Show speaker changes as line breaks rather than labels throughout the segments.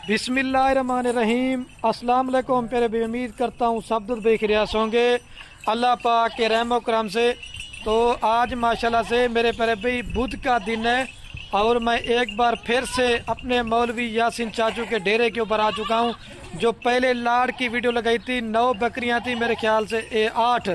बिस्मिल्लाहिर्रहमानिर्रहीम। अस्सलाम वालेकुम प्यारे भाई, उम्मीद करता हूँ सब दुख बेखियास होंगे अल्लाह पाक के रहम करम से। तो आज माशाल्लाह से मेरे प्यारे भाई बुध का दिन है और मैं एक बार फिर से अपने मौलवी यासीन चाचू के डेरे के ऊपर आ चुका हूँ। जो पहले लाड़ की वीडियो लगाई थी 9 बकरियाँ थी, मेरे ख्याल से 8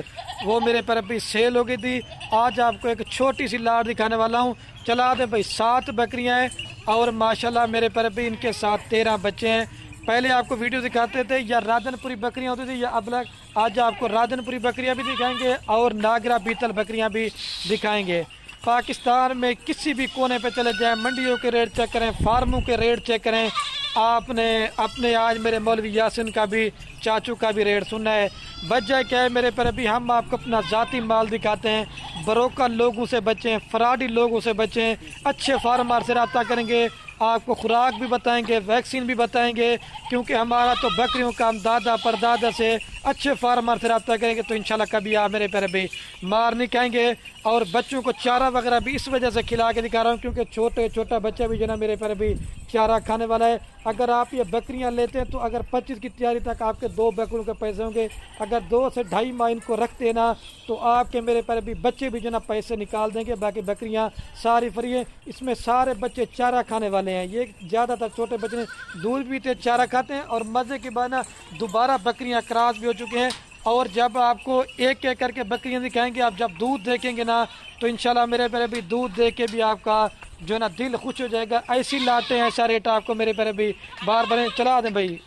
वो मेरे प्यारे भाई सेल हो गई थी। आज आपको एक छोटी सी लाड़ दिखाने वाला हूँ। चला दे भाई 7 बकरियाँ हैं और माशाल्लाह मेरे प्यारे भाई इनके साथ 13 बच्चे हैं। पहले आपको वीडियो दिखाते थे या राधनपुरी बकरियां होती थी या अबलग, आज आपको राधनपुरी बकरियां भी दिखाएंगे और नागरा बीतल बकरियां भी दिखाएंगे। पाकिस्तान में किसी भी कोने पे चले जाएं, मंडियों के रेट चेक करें, फार्मों के रेट चेक करें। आपने अपने आज मेरे मौलवी यासीन का भी चाचू का भी रेट सुनना है। वजह क्या है मेरे पर, अभी हम आपको अपना ज़ाती माल दिखाते हैं। ब्रोकर लोगों से बचें, फ्रॉडी लोगों से बचें, अच्छे फार्मर से रब्ता करेंगे, आपको खुराक भी बताएंगे, वैक्सीन भी बताएंगे। क्योंकि हमारा तो बकरियों का हम दादा परदादा से अच्छे फार्मर से रब्ता करेंगे तो इंशाल्लाह कभी आप मेरे प्यारे भी मार नहीं खाएंगे। और बच्चों को चारा वगैरह भी इस वजह से खिला के दिखा रहा हूँ क्योंकि छोटा बच्चा भी जो ना मेरे प्यारे भी चारा खाने वाला है। अगर आप ये बकरियां लेते हैं तो अगर 25 की तैयारी तक आपके 2 बकरियों के पैसे होंगे। अगर 2 से 2.5 माह इनको रखते हैं ना तो आपके मेरे प्यारे भी बच्चे भी जो ना पैसे निकाल देंगे। बाकी बकरियां सारी फ्री हैं, इसमें सारे बच्चे चारा खाने वाले हैं। ये ज़्यादातर छोटे बच्चे दूध पीते चारा खाते हैं और मज़े के बाद ना दोबारा बकरियां क्रॉस भी हो चुके हैं। और जब आपको एक एक करके बकरियां दिखाएंगे, आप जब दूध देखेंगे ना तो इंशाल्लाह मेरे प्यारे भी दूध दे के भी आपका जो ना दिल खुश हो जाएगा। ऐसी लाटें ऐसा रेट आपको मेरे प्यारे भी बार बार चला दें भाई।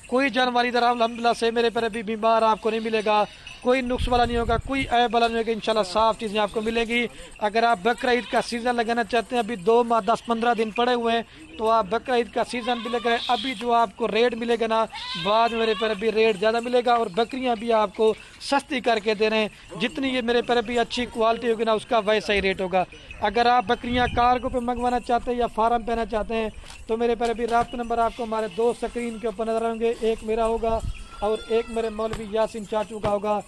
कोई जानवर इधर अल्हम्दुलिल्लाह से मेरे प्यारे भी बीमार आपको नहीं मिलेगा, कोई नुक्स वाला नहीं होगा, कोई ऐब वाला नहीं होगा। इंशाल्लाह साफ़ चीज़ें आपको मिलेंगी। अगर आप बकरा ईद का सीज़न लगाना चाहते हैं, अभी 2 माह 10-15 दिन पड़े हुए हैं, तो आप बकरा ईद का सीज़न भी लगाएं। अभी जो आपको रेट मिलेगा ना बाद में मेरे पर भी रेट ज़्यादा मिलेगा और बकरियां भी आपको सस्ती करके दे रहे हैं। जितनी ये मेरे पर भी अच्छी क्वालिटी होगी ना उसका वैसा ही रेट होगा। अगर आप बकरियां कार्गो पे मंगवाना चाहते हैं या फार्म पे आना चाहते हैं तो मेरे पर भी राब्ता नंबर आपको हमारे 2 स्क्रीन के ऊपर नजर आएंगे। एक मेरा होगा और एक मेरे मौलवी यासीन चाचू का होगा।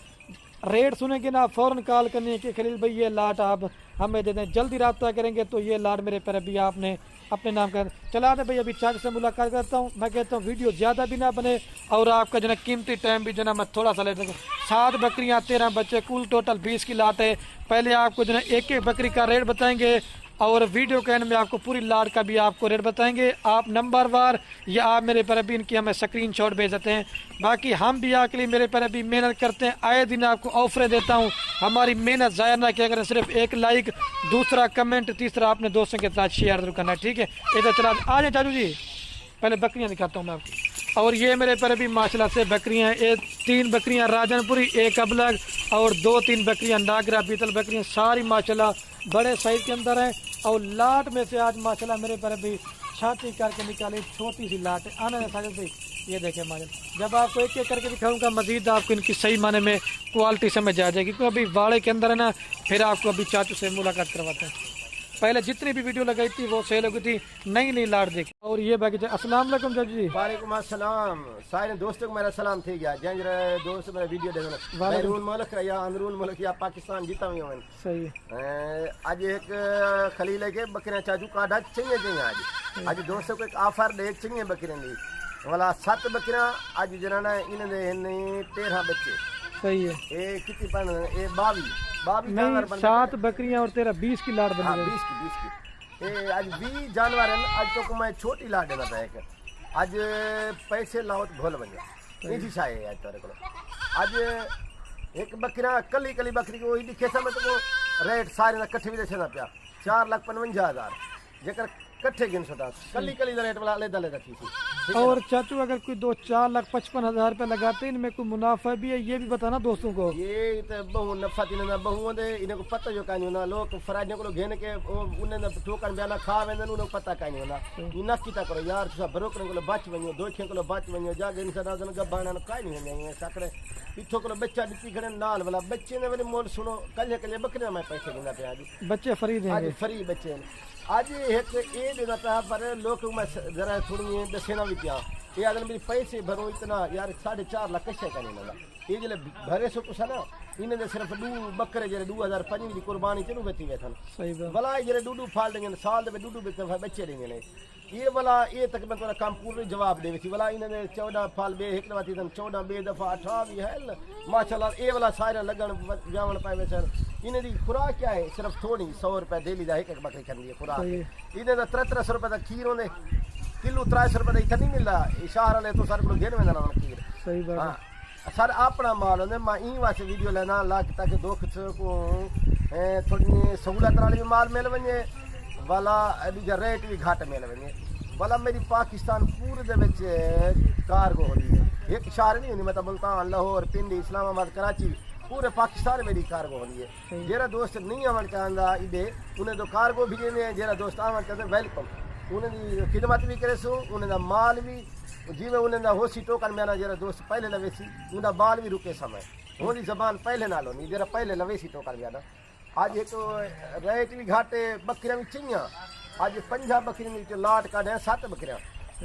रेट सुनेंगे ना फ़ौरन कॉल करनी है कि खलील भाई ये लाट आप हमें दे दें। जल्दी रब्ता करेंगे तो ये लाट मेरे पर भी आपने अपने नाम कर चला दे भाई। अभी चाचा से मुलाकात करता हूँ। मैं कहता हूँ वीडियो ज़्यादा भी ना बने और आपका जो ना कीमती टाइम भी जो ना मैं थोड़ा सा ले सकूँ। 7 बकरियाँ 13 बच्चे, कुल टोटल 20 की लाट है। पहले आपको जो ना एक एक बकरी का रेट बताएंगे और वीडियो के एंड में आपको पूरी लाट का भी आपको रेट बताएंगे। आप नंबर वार या आप मेरे पर अभी इनकी हमें स्क्रीनशॉट भेज देते हैं। बाकी हम भी आपके लिए मेरे पर अभी मेहनत करते हैं, आए दिन आपको ऑफरें देता हूँ। हमारी मेहनत ज़ाया ना किया करें, सिर्फ एक लाइक, दूसरा कमेंट, तीसरा अपने दोस्तों के साथ शेयर जरूर करना है, ठीक है। इधर चला आ जाए चाचू जी, पहले बकरियाँ दिखाता हूँ मैं आपको। और ये मेरे पर अभी माशाल्लाह से बकरियाँ हैं। 3 बकरियाँ राजनपुरी, 1 अबलग और 2-3 बकरियाँ नागरा बीतल बकरियाँ, सारी माशाल्लाह बड़े साइज के अंदर हैं। और लाट में से आज माशाल्लाह मेरे पर भी छाती करके निकाली छोटी सी लाट है। आने साजिद भाई ये देखें माजल, जब आपको एक एक करके दिखाऊंगा मजीद आपको इनकी सही माने में क्वालिटी समझ आ जाएगी। क्योंकि अभी वाड़े के अंदर है ना, फिर आपको अभी चाचू से मुलाकात करवाते हैं। पहले जितनी भी वीडियो लगाई थी वो सेल हो गई थी, नई लाट देखी। और ये बाकी अस्सलाम वालेकुम चाचू जी।
वालेकुम अस्सलाम। सारे दोस्तों को मेरा सलाम थी गया। जंज रहे दोस्त मेरा वीडियो देखना बैरून मुल्क या अंदरून मुल्क या पाकिस्तान जीता हुई हूं।
सही है।
आज एक खलील के बकरियां चाचू काढ़ा चाहिए आज दोस्तों को एक ऑफर दे चाहिए बकरियां दी वाला 7 बकरियां आज जना इन्हें 13 बच्चे।
सही है।
ए कितनी पन ए 22
जानवर 7 बकरियां और 13 20 की लाट बनी।
20 की ए आज 20 जानवर है। आज तो मैं छोटी लाट देना था। आज पैसे लाओ तो भोल बन गया इसी शाये आज तेरे को। आज एक बकरियां कली बकरी को दिखे समय तो रेट सारे कट्ठे भी देखना पिया 4,55,000 जेकर कट्ठे गिन सदा कली रेट वाला लेदा थी।
और चाचू अगर कोई 4,55,000 रुपये लगाते हैं इनमें कोई मुनाफा भी है, ये भी बताना दोस्तों को।
ये तो बहु नफा थी ना बहु दे इन्हें को पता जो कानी होना लोग फराज को घेन के उन्हें ठोकन बयाना खा वेंदन उन्हें पता कानी होना इना कीता करो यार तुसा ब्रोकर को बच वणो दोखे को बच वणो जागे इन सदा जन गबाना काई नहीं होने साकरे इथो को बच्चा दिती खड़े नाल वाला बच्चे ने वाले मोल सुनो कल बकरियां मैं पैसे देना पे आज
बच्चे फ्री देंगे।
आज फ्री बच्चे आज एक ये देना था पर लोग मैं जरा थोड़ी दसेना भी क्या ये अगर मेरे पैसे भरो इतना यार 4.5 लाख कैसे करने लगा ये जले भरे सो कुछ ना इन्हें सिर्फ 2 बकरे जेरे 2005 दी कुर्बानी तेनु बेची वेथन
सही बात
भला जेरे डूडू फाल देंगे साल दे डूडू बच्चे देंगे ने ये भला ये तक मैं तोरा काम पूरे जवाब देवे थी भला इन्हें 14 फाल बे एक दफा थी 14 बे दफा 18 भी है माशाल्लाह ये वाला सारे लगन जावन पाए सर इन्हें दी खुराक क्या है सिर्फ थोड़ी 100 रुपए डेली दा एक बकरी करनी है खुराक इन्हें दा 300 रुपए दा खीर होंदे किलो 300 रुपए दा इतना नहीं मिलदा इशारा ले तो सर को घेर में ना खीर
सही बात
हां सर अपना माल होंदे मैं ई वास्ते वीडियो लेना ला ताकि दुख को थोड़ी सहूलत वाली माल मिल वने वाला अभी रेट भी घट मिल वने वाला मेरी पाकिस्तान पूरे दे विच कार्गो होती है एक शहर नहीं होनी मतलब मुल्तान लाहौर पिंडी इस्लामाबाद कराची पूरे पाकिस्तान में कार्गो होती है जेरा दोस्त नहीं आवन चाहता इधे उन्हें तो कार्गो भी देने जेरा दोस्त आवन चाहते वेलकम उन्हें खिदमत भी करे सो उन्हें माल भी जिमें उन्हें होसी टोकन मेरा जरा दोस्त पहले लवेसी उनका बाल भी रुके समय उनकी जबान पहले नालो नहीं जरा पहले लवेसी टोकन मेरा आज एक रेट भी घाटे बकरियां भी चिंगा आज 50 बकरियां लाट काढ़े 7 बकरियां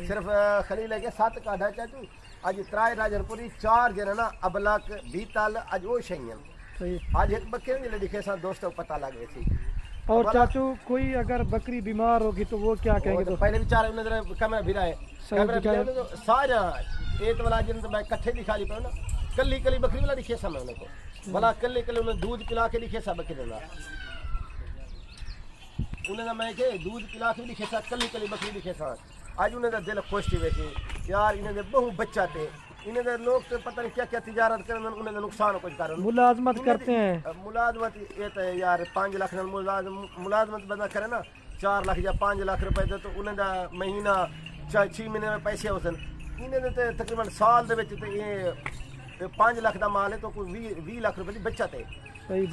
सिर्फ खली लेके 7 काढ़ा चाचू आज 3 राजनपुरी 4 जने ना अबलक बीतल आज वो शैयन आज एक बकरी ने लिखे सा दोस्तों को पता लगे थी
और चाचू कोई अगर बकरी बीमार होगी तो वो क्या कहेंगे तो
पहले बेचारे उन्हें कैमरा भिराए कैमरा सारा एक वाला जिन तो मैं इकट्ठे दिखा ली पे ना कल्ली कल्ली बकरी वाला दिखे समय उन्हें को भला कल्ली कल्ली उन्हें दूध पिला के दिखे सा बकरी वाला उन्हें मैं के दूध पिला के दिखे सा कल्ली कल्ली बकरी दिखे सा आज उन्हें दिल खुश थी वैसे यार इन्हें बहु बच्चा थे इन्हें लोग तो पता नहीं क्या क्या तिजारत करें उन्हें नुकसान कुछ कर
मुलाजमत करते हैं
मुलाजमत ये तो यार 5 लाख मुलाजमत बंदा करे ना 4 लाख या 5 लाख रुपए दे तो उन्हें दा महीना 6 महीने में पैसे होसन इन्हें तो तकरीबन साल दे विच ये 5 लाख दा माल है तो कोई 20 लाख रुपए दी बचत है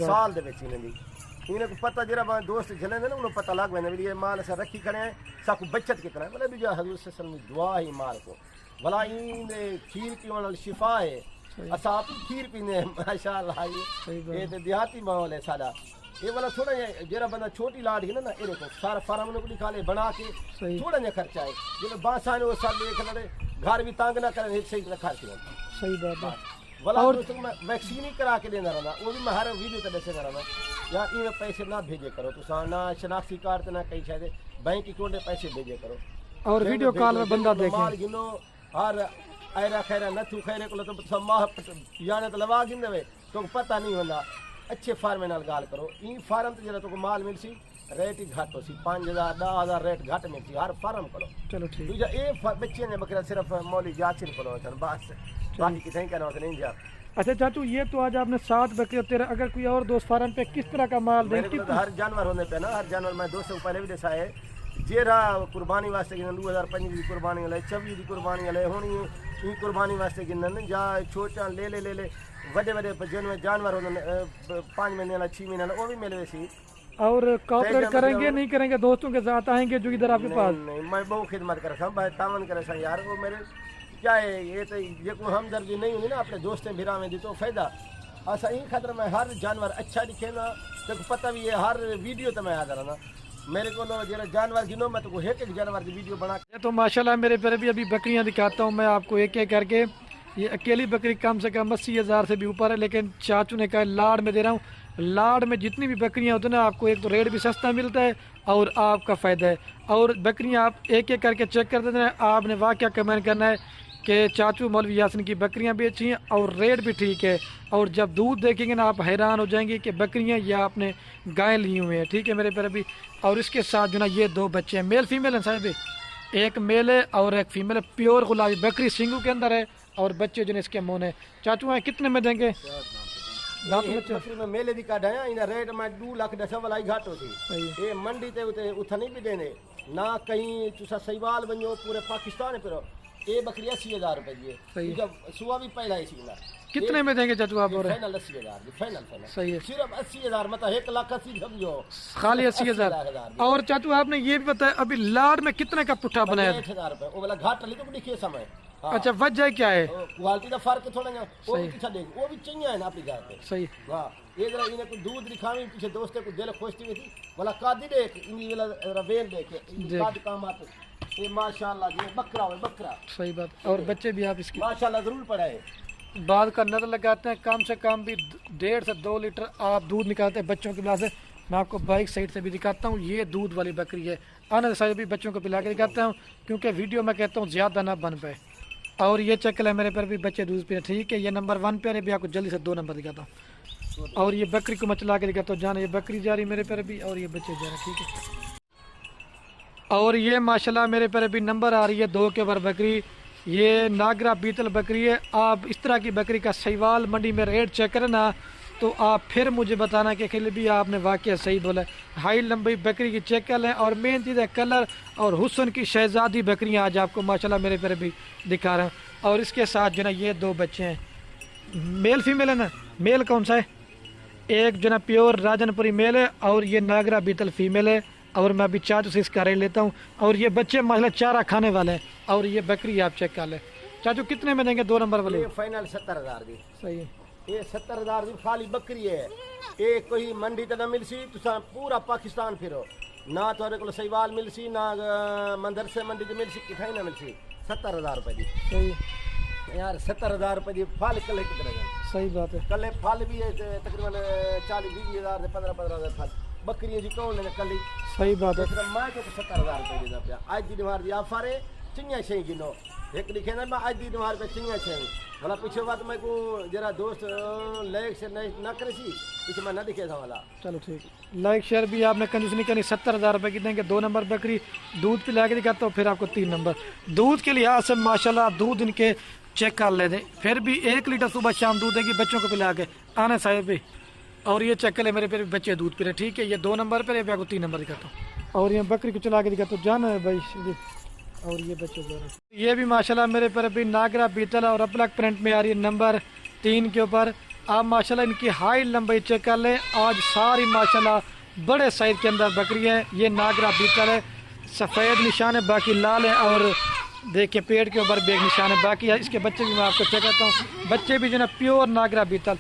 साल दे विच इन्हें को पता जरा दोस्त जले ना उन्हें पता लग वने ये माल ऐसा रखी खड़े हैं सब बचत कितना है बोले दूजा हजूर सल्लल्लाहु अलैहि वसल्लम दुआ ही माल को भला इन खीर पीने वाली शिफा है असा आप खीर पीने माशाल्लाह ये तो देहाती माहौल है सादा ये वाला थोड़ा जरा बंदा छोटी लाट है ना ये देखो सारा फार्म उनको दिखा ले बना के थोड़ा जा खर्चा है जो बासाने वो सब देख ले घर भी तंग ना करें सही रखा
सही बात है
वाला और मैं वैक्सीन ही करा के देना रहा वो भी मैं हर वीडियो तक ऐसे करा यार इनमें पैसे ना भेजे करो तो ना शनाख्ती कार्ड ना कहीं शायद बैंक अकाउंट में पैसे भेजे करो
और वीडियो कॉल में बंदा देखे
गिनो हर आयरा खैरा नथू खैरे को तो सब माह याने तो लवा गिंदे तो पता नहीं होता अच्छे फार्म नाल गाल करो ई फार्म तो जरा तो माल मिल सी रेट ही घट हो सी 5000 10000 रेट घट मिल सी हर फार्म करो
चलो ठीक
दूजा ए बच्चे ने बकरा सिर्फ मौली यासिन को होता बस बाकी किसी कहना होता नहीं जा
अच्छा चाचू ये तो आज आपने 7 बकरी तेरा अगर कोई और दोस्त फार्म पे किस तरह का माल देंगे
तो हर जानवर होने पे ना हर जानवर मैं 200 पहले भी दसा है जेरा कुर्बानी वास्ते गिनन 2005 की कुर्बानी वाले 24 की कुर्बानी वाले होनी ई कुर्बानी वास्ते गिनन जा छोटा ले बड़े बड़े जानवर होने 5 महीने वाला 6 महीने वाला वो भी मिले सी
और कॉपरेट करेंगे नहीं करेंगे दोस्तों के साथ आएंगे जो इधर आपके पास
नहीं मैं बहुत खिदमत कर रहा हूँ तावन करे सा यार वो मेरे क्या है ये तो ये को हमदर्दी नहीं हुई ना अपने दोस्तें भिरा में दी तो फायदा ऐसा ही खतर में हर जानवर अच्छा दिखे ना तो पता भी है हर वीडियो तो मैं याद रहा ना मेरे को जरा जानवर गिनो मैं तो एक जानवर की वीडियो बना
तो माशाल्लाह मेरे पर भी अभी बकरियां दिखाता हूँ मैं आपको एक एक करके ये अकेली बकरी कम से कम 80,000 से भी ऊपर है लेकिन चाचू ने कहा लाड़ में दे रहा हूँ लाड़ में जितनी भी बकरियां होती हैं ना आपको एक तो रेट भी सस्ता मिलता है और आपका फ़ायदा है और बकरियां आप एक एक करके चेक कर देते हैं आपने वाकया कमेंट करना है कि चाचू मौलवी यासिन की बकरियां भी अच्छी हैं और रेट भी ठीक है और जब दूध देखेंगे ना आप हैरान हो जाएंगे कि बकरियां या आपने गाय ली हुई हैं ठीक है मेरे पर अभी और इसके साथ जो ना ये 2 बच्चे हैं मेल फीमेल हैं साहब एक मेल है और एक फीमेल है प्योर गुलाबी बकरी सिंगू के अंदर है और बच्चे जो इसके मुँह है चाचू हैं कितने में देंगे
में मेले दी काढ़ है इन रेट में 2 लाख 10 वाला ही घाट होती ये मंडी ते उठा नहीं भी देने ना कहीं तुसा सहीवाल बनो पूरे पाकिस्तान पर ये बकरी 80,000 रुपए की है जब सुबह भी पहला ही सीखना
कितने में देंगे चाचू आप?
फाइनल 80,000 फाइनल
सही है
सिर्फ 80,000 मतलब 1,80,000 समझो
खाली 80,000 और चाचू आपने ये भी बताया अभी लाड़ में कितने का पुट्ठा बनाया
8,000 रुपए वो वाला घाट ली तो देखिए समय
अच्छा वजह क्या है
क्वालिटी का फर्क थोड़ा ना वो भी पीछे देख वो भी चाहिए है ना अपनी जात पे
सही
वाह ये जरा इन्हें को दूध दिखावी पीछे दोस्त को दिल खुश थी वाला कादी देख इन्हीं वाला रवेल देख काद काम आते ये माशाल्लाह ये बकरा है बकरा
सही बात और बच्चे भी आप इसके
माशाल्लाह जरूर पढ़ाए
बाद का नजर लगाते हैं, कम से कम भी 1.5 से 2 लीटर आप दूध निकालते हैं बच्चों की पिला से। मैं आपको बाइक साइड से भी दिखाता हूँ, ये दूध वाली बकरी है। आने साइड भी बच्चों को पिला के दिखाता हूँ, क्योंकि वीडियो में कहता हूँ ज़्यादा ना बन पाए। और ये चक्कर है मेरे पर भी बच्चे दूध पी रहे, ठीक है। ये नंबर 1 पे भी आपको जल्दी से 2 नंबर दिखाता हूँ। और ये बकरी को मचला के दिखाता हूँ, जाना ये बकरी जा रही मेरे पर भी और ये बच्चे जा रहे हैं, ठीक है। और ये माशाल्लाह मेरे पर भी नंबर आ रही है 2 के ऊपर बकरी। ये नागरा बीतल बकरी है। आप इस तरह की बकरी का सहीवाल मंडी में रेट चेक करें ना, तो आप फिर मुझे बताना कि खिल भी आपने वाकई सही बोला। हाई लंबी बकरी की चेक कर लें। और मेन चीज़ है कलर और हुस्न की शहजादी बकरियां आज आपको माशाल्लाह मेरे पर भी दिखा रहे हैं। और इसके साथ जो ना ये 2 बच्चे हैं, मेल फीमेल है ना। मेल कौन सा है? एक जो ना प्योर राजनपुरी मेल है और ये नागरा बीतल फीमेल है। और मैं अभी चाचू से इसका रेट लेता हूँ। और ये बच्चे माशाल्लाह चारा खाने वाले हैं। और ये बकरी आप चेक कर लें। चाचू कितने में देंगे 2 नंबर वाले?
ये फाइनल 70,000 दी।
सही है।
ये 70,000 दी खाली बकरी है। ये कोई मंडी तो ना मिलसी, तुसा पूरा पाकिस्तान फिरो ना थोड़े को सहीवाल मिलसी ना मंदर से मंडी तो मिलसी, किथे ना मिलसी। 70,000 रुपए दी।
सही है
यार 70,000 रुपए दी फल कल कितने का?
सही बात है।
कल फल भी है तकरीबन 40-20,000 से 15-15,000 फल बकरियां जी कौन लेने कल।
सही बात है।
मैं तो 70,000 रुपए देना पिया। आज दी दीवार दी ऑफर है, चिंगा छे किलो एक लिखे ना। मैं आज दी दीवार पे चिंगा छे वाला पीछे बात मैं को जरा दोस्त लाइक से ना करे सी पीछे मैं ना दिखे था वाला।
चलो ठीक है। लाइक शेयर भी आपने कंजूस नहीं करनी। 70,000 रुपए की देंगे 2 नंबर बकरी। दूध पिला के दिखाता हूँ फिर आपको 3 नंबर। दूध के लिहाज से माशाल्लाह दूध इनके चेक कर ले दें, फिर भी 1 लीटर सुबह शाम दूध देगी बच्चों को पिला के आने साहिब भी। और ये चेक कर ले मेरे पे बच्चे दूध पी रहे, ठीक है। ये 2 नंबर पर आपको 3 नंबर दिखाता हूँ। और ये बकरी को चला के दिखाता हूँ, जाना है भाई। और ये बच्चे जो ये भी माशाल्लाह मेरे पर भी नागरा बीतल और अपलक प्रिंट में आ रही है नंबर 3 के ऊपर। आप माशाल्लाह इनकी हाई लंबाई चेक कर लें। आज सारी माशाल्लाह बड़े साइज के अंदर बकरी है। ये नागरा बीतल है, सफ़ेद निशान है, बाकी लाल है। और देखिए पेड़ के ऊपर भी एक निशान है। बाकी इसके बच्चे भी मैं आपको चेक करता हूँ। बच्चे भी जो है प्योर नागरा बीतल,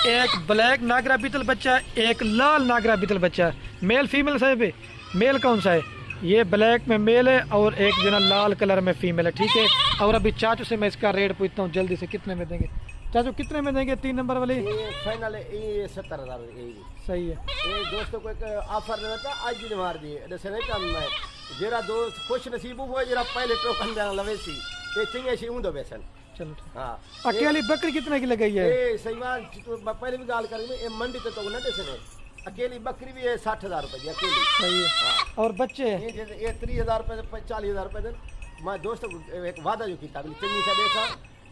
एक ब्लैक नागरा बीतल बच्चा है, एक लाल नागरा बीतल बच्चा है। मेल फीमेल साहब, मेल कौन सा है? ये ब्लैक में मेल है और एक जो ना लाल कलर में फीमेल है, ठीक है। और अभी चाचू से मैं इसका रेट पूछता हूँ जल्दी से, कितने में देंगे चाचू? कितने में देंगे 3 नंबर वाले?
ये फाइनल है, ये 70,000
सही है।
ये दोस्तों को एक ऑफर देना था, आज भी मार दिए ऐसे नहीं काम में। जरा दोस्त खुश नसीब हुआ जरा पहले टोकन देना लवे सी ये चाहिए सी ऊंदो बेसन।
चलो ठीक।
हाँ
अकेली बकरी कितने की लगाई है?
ये सही बात तो पहले भी गाल करेंगे। ये मंडी तो ना देसे अकेली बकरी भी है 60,000 रुपए की अकेली।
सही है।
हाँ।
और बच्चे
ये 30,000 रुपए 40,000 रुपए दिन मैं दोस्तों को एक वादा जो किया चंगी सा देखा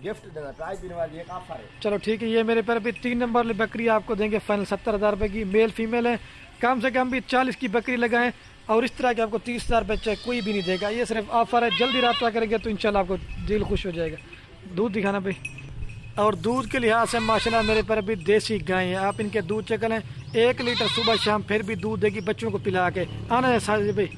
गिफ्ट देना था आज दिन वाली एक ऑफर है।
चलो ठीक है। ये मेरे पर भी 3 नंबर वाली बकरी आपको देंगे फाइनल 70,000 रुपए की। मेल फीमेल है, कम से कम भी 40 की बकरी लगाएं। और इस तरह के आपको 30,000 बच्चे कोई भी नहीं देगा। ये सिर्फ ऑफर है, जल्दी रब्ता करेंगे तो इंशाल्लाह आपको दिल खुश हो जाएगा। दूध दिखाना भाई। और दूध के लिहाज से माशाल्लाह मेरे पर भी देसी गाय है। आप इनके दूध चेक करें, 1 लीटर सुबह शाम फिर भी दूध देगी बच्चों को पिला के आना है साजिद भाई।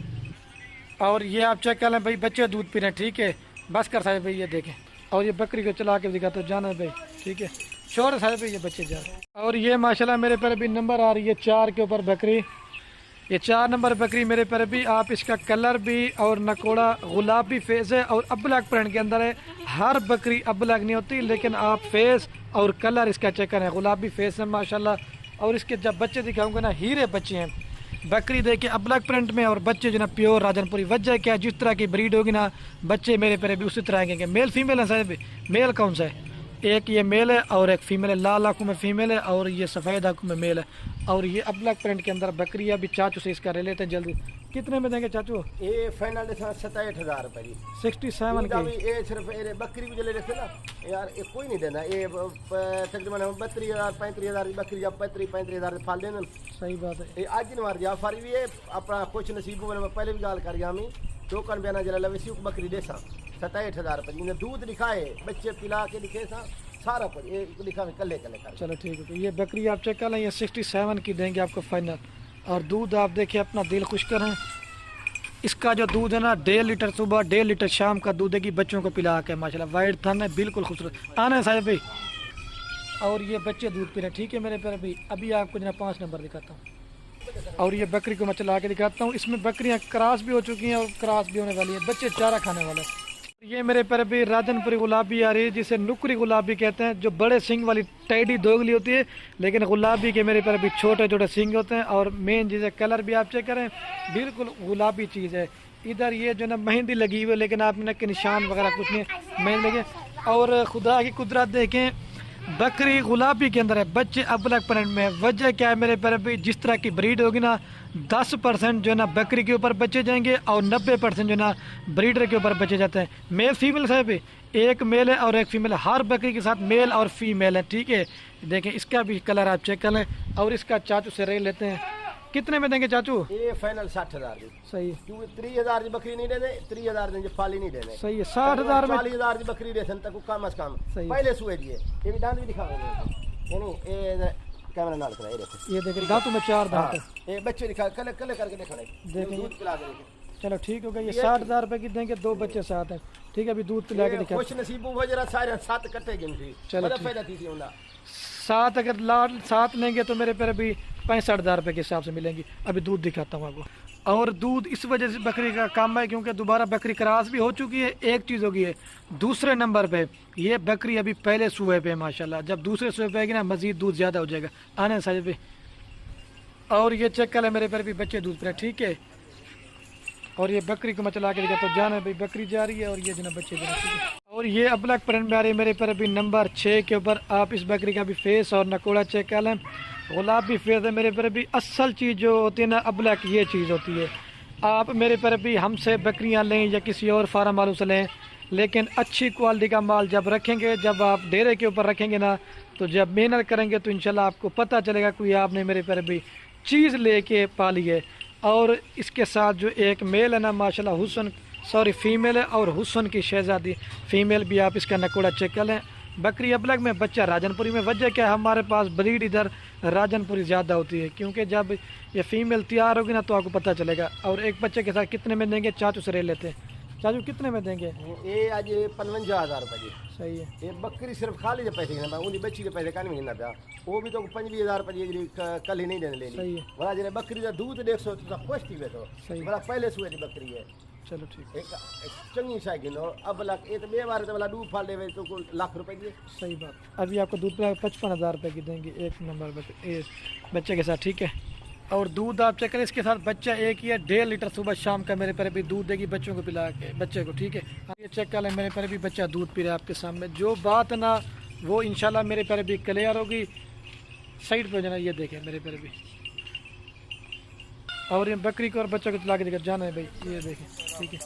और ये आप चेक कर लें भाई, बच्चे दूध पी रहे हैं, ठीक है। बस कर साजिद भाई, ये देखें। और ये बकरी को चला के दिखाते हो, जाना है भाई, ठीक है। शोर साजिद भाई, ये बच्चे जा रहे हैं। और ये माशाल्लाह मेरे पर भी नंबर आ रही है 4 के ऊपर बकरी। ये 4 नंबर बकरी मेरे पर भी। आप इसका कलर भी और नकोड़ा गुलाबी फेस है और अब्लक प्रिंट के अंदर है। हर बकरी अब्लक नहीं होती, लेकिन आप फेस और कलर इसका चेक करें, गुलाबी फेस है माशाल्लाह। और इसके जब बच्चे दिखाऊंगे ना, हीरे बच्चे हैं। बकरी देखिए अब्लक प्रिंट में और बच्चे जो ना प्योर राजनपुरी। वजह क्या, जिस तरह की ब्रीड होगी ना बच्चे मेरे पर भी उसी तरह के। मेल फीमेल है साहब? मेल कौन सा है? एक ये मेल है और एक फीमेल है। लाल आंखों में फीमेल है और ये सफ़ेद आंखों में मेल है। और ये अब्लक प्रिंट के अंदर बकरी है। अभी चाचू से इसका ले लेते हैं जल्दी। कितने में देंगे चाचू?
ये फाइनल 67,000 रुपए की
67 की।
ये सिर्फ बकरी भी जो ले रहे थे ना यार, ये कोई नहीं देना। ये तकरीबन 32,000 35,000 की बकरी जब 35,000 फाल देना।
सही बात है।
ये आज दिन मार दिया फारी भी है अपना कुछ नसीब में पहले भी गाल कर गया हमें टोकन बयाना जरा लवेसी बकरी दे सा 67,000 रुपए जिन्हें दूध लिखा है, बच्चे पिला के लिखे था सारा कुछ ये लिखा है कल्ले कल्ले कर।
चलो ठीक है। तो ये बकरी आप चेक कर लें, ये 67 की देंगे आपको फाइनल। और दूध आप देखिए, अपना दिल खुश करें। इसका जो दूध है ना 1.5 लीटर सुबह 1.5 लीटर शाम का दूध देगी बच्चों को पिला के माशाल्लाह। वाइट थन है, बिल्कुल खूबसूरत। आना है साहब भाई। और ये बच्चे दूध पी रहे हैं, ठीक है मेरे पर भी। अभी आपको जो 5 नंबर दिखाता हूँ। और ये बकरी को मैं चला के दिखाता हूँ। इसमें बकरियाँ क्रॉस भी हो चुकी हैं और क्रॉस भी होने वाली है। बच्चे चारा खाने वाले। ये मेरे पर भी राजनपुरी गुलाबी आ रही है, जिसे नुकरी गुलाबी कहते हैं, जो बड़े सिंग वाली टेडी दोगली होती है, लेकिन गुलाबी के मेरे पर भी छोटे छोटे सिंग होते हैं। और मेन चीज़ है कलर भी आप चेक करें, बिल्कुल गुलाबी चीज़ है। इधर ये जो ना मेहंदी लगी हुई है, लेकिन आपने के निशान वगैरह कुछ नहीं मेहंदी लगे। और खुदा की कुदरत देखें, बकरी गुलाबी के अंदर है, बच्चे अबलग प्रिंट में है। वजह क्या है मेरे पर भी, जिस तरह की ब्रीड होगी ना, 10% जो है ना बकरी के ऊपर बच्चे जाएंगे और 90% जो है ना ब्रीडर के ऊपर बच्चे जाते हैं। मेल फीमेल साहब एक मेल है और एक फीमेल है, हर बकरी के साथ मेल और फीमेल है, ठीक है। देखें इसका भी कलर आप चेक कर लें। और इसका चाचू से रेट लेते हैं, कितने में देंगे चाचू?
ये फाइनल 60,000 की।
सही है,
क्योंकि 30,000 की बकरी नहीं देने, 30,000 देंगे फाली नहीं देने।
सही है। 60,000 में
40,000 की बकरी दे तक कम से कम
सही।
पहले सुए दिए। ये भी दांत भी दिखा ये नहीं, ये कैमरा नाल करा, ये देखो,
ये देखें दांतों में 4 दांत है।
ये बच्चे दिखा कल कल करके देखो,
देखें
दूध पिला के देखें।
चलो ठीक हो गया। ये 60,000 रुपए की देंगे, 2 बच्चे साथ हैं, ठीक है। अभी दूध पिला के दिखा,
खुश नसीबू हो जरा सारे 7 कट्टे गिनती।
चलो
मतलब फायदा थी उनका
7, अगर लाल 7 लेंगे तो मेरे पर अभी 65,000 रुपए के हिसाब से मिलेंगी। अभी दूध दिखाता हूँ आपको। और दूध इस वजह से बकरी का कम है क्योंकि दोबारा बकरी क्रॉस भी हो चुकी है। एक चीज़ होगी है, दूसरे नंबर पे ये बकरी अभी पहले सूए पे है माशाल्लाह। जब दूसरे सूए पे आएगी ना, मजीद दूध ज़्यादा हो जाएगा। आने साइड पे। और ये चेक कर ले, मेरे पर भी बच्चे दूध पे, ठीक है। और ये बकरी को मैं चला के दिखा, तो जाना भाई बकरी जा रही है और ये जना बच्चे जा रहे हैं। और ये अबलग प्रिंट में आ रही है मेरे पर अभी नंबर 6 के ऊपर। आप इस बकरी का भी फेस और नकोड़ा चेक कर लें, गुलाबी फेस है मेरे पर भी। असल चीज़ जो होती है ना अबलग, ये चीज़ होती है। आप मेरे पर भी हमसे बकरियां लें या किसी और फार्म वालों से लें, लेकिन अच्छी क्वालिटी का माल जब रखेंगे, जब आप डेरे के ऊपर रखेंगे ना, तो जब मेहनत करेंगे तो इंशाल्लाह आपको पता चलेगा कोई आपने मेरे पर भी चीज़ लेके पाली है। और इसके साथ जो एक मेल है ना माशाल्लाह, हुसन सॉरी फीमेल है, और हुसन की शहजादी फीमेल भी। आप इसका नकोड़ा चेक कर लें। बकरी अबलग में, बच्चा राजनपुरी में। वजह क्या है, हमारे पास ब्रीड इधर राजनपुरी ज़्यादा होती है, क्योंकि जब ये फीमेल तैयार होगी ना तो आपको पता चलेगा। और एक बच्चे के साथ कितने में देंगे? चाचू से रेट लेते हैं। चाचू कितने में देंगे?
ये आज 55,000 रुपये की।
सही है।
ये बकरी सिर्फ खाली के पैसे गिनता, उन्हीं बच्ची के पैसे कान में गिनना पिया। वो भी तो 25,000 रुपये जी कल ही नहीं देने ले ली।
सही है।
बड़ा जरा बकरी का दूध 150 तो खुश थी वे तो।
सही।
बड़ा पहले सुए की बकरी है।
चलो ठीक।
एक चंगी सा गिनो। अब लग ये तो बे बार तो वाला दूध फाल देवे तो कुल लाख रुपए की।
सही बात। अभी आपको दूध पिला 55,000 रुपये की देंगे, एक नंबर बच्चे के साथ, ठीक है। और दूध आप चेक करें, इसके साथ बच्चा एक ही है, 1.5 लीटर सुबह शाम का मेरे पर भी दूध देगी बच्चों को पिला के, बच्चे को, ठीक है। ये चेक कर लें, मेरे पर भी बच्चा दूध पी रहा है आपके सामने। जो बात ना वो इंशाल्लाह मेरे पर भी क्लियर होगी। साइड पर जाना, ये देखें मेरे पर भी। और ये बकरी को और बच्चों को चला के देकर जाना है भाई, ये देखें, ठीक है।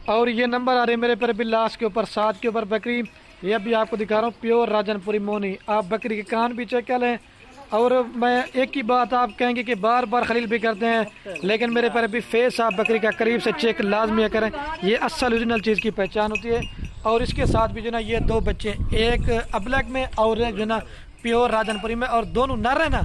और ये नंबर आ रहे हैं मेरे पर भी लास्ट के ऊपर, 7 के ऊपर बकरी। ये अभी आपको दिखा रहा हूँ, प्योर राजनपुरी मोनी। आप बकरी के कान भी चेक कर लें। और मैं एक ही बात आप कहेंगे कि बार बार खलील भी करते हैं, लेकिन मेरे पर भी फेस आप बकरी का करीब से चेक लाजमी करें। ये असल ओरिजिनल चीज़ की पहचान होती है। और इसके साथ भी जो ना ये 2 बच्चे, एक अबलग में और एक जो ना प्योर राजनपुरी में, और दोनों नर है ना,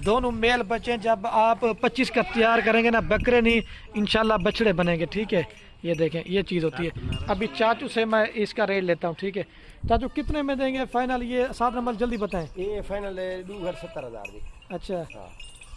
दोनों मेल बच्चे। जब आप 25 का तैयार करेंगे ना, बकरे नहीं इंशाल्लाह बछड़े बनेंगे, ठीक है। ये देखें, ये चीज़ होती है। अभी चाचू से मैं इसका रेट लेता हूँ, ठीक है। चाचू कितने में देंगे फाइनल? ये 7 नंबर जल्दी बताएं।
ये फाइनल 70,000 की।
अच्छा,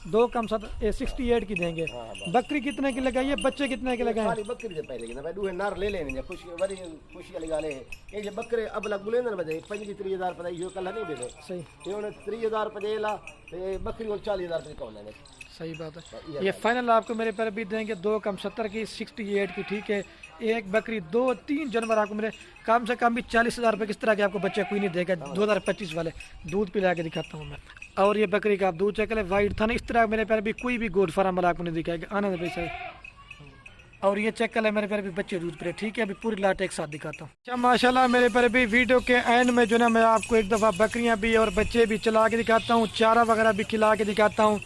2 कम 68 की देंगे। बकरी कितने की लगाइए, बच्चे कितने के लगाए?
खाली बकरी से पहले ना भाई दूहे नार ले लेने, खुशी बड़ी खुशी वाली गाले। ये जो बकरे अब लग बुलेंगे ना बजे 25-30,000 रुपये यो कल नहीं दे दो।
सही।
ये उन्हें 30,000 रुपये ला, तो बकरी को 40,000 रुपये कौन लेने।
सही बात है। ये फाइनल आपको मेरे पर भी देंगे 2 कम 70 की, 68 की, ठीक है। एक बकरी 2-3 जानवर आपको मेरे कम से कम भी 40,000 रुपये किस तरह के आपको बच्चे कोई नहीं देगा। 2025 वाले दूध पिला के दिखाता हूँ मैं। और ये बकरी का आप दूध चेक करें, वाइट था ना, इस तरह मेरे पर भी कोई भी गोड फार्म वाला आपको नहीं दिखाएगा। आने दे पैसा। और ये चेक कर ले, मेरे पर भी बच्चे दूध पे, ठीक है। अभी पूरी लाट एक साथ दिखाता हूँ। अच्छा माशाल्लाह, मेरे पर भी वीडियो के एंड में जो ना मैं आपको एक दफ़ा बकरियाँ भी और बच्चे भी चला के दिखाता हूँ, चारा वगैरह भी खिला के दिखाता हूँ।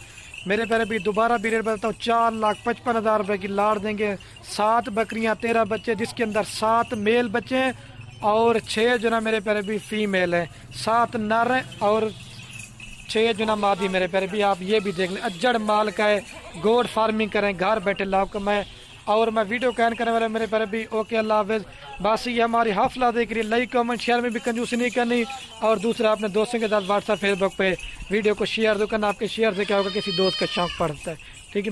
मेरे पर भी दोबारा भी रेट बताता हूँ, 4,55,000 रुपये की लाड़ देंगे। 7 बकरियाँ 13 बच्चे, जिसके अंदर 7 मेल बच्चे हैं और 6 जो ना मेरे पर भी फीमेल है। 7 नर हैं और 6 जो ना मादी मेरे पर भी। आप ये भी देख लें, अज्जड़ माल का है, गोड फार्मिंग करें, घर बैठे लाभ कमाएं। और मैं वीडियो कैन करने वाला मेरे पर भी। ओके, अल्लाह हाफ़िज़। बस ये हमारी हौसला देख रही है, लाइक कमेंट शेयर में भी कंजूसी नहीं करनी। और दूसरा, अपने दोस्तों के साथ व्हाट्सएप फेसबुक पे वीडियो को शेयर दो करना। आपके शेयर से क्या होगा, किसी दोस्त का शौक पड़ता है, ठीक है।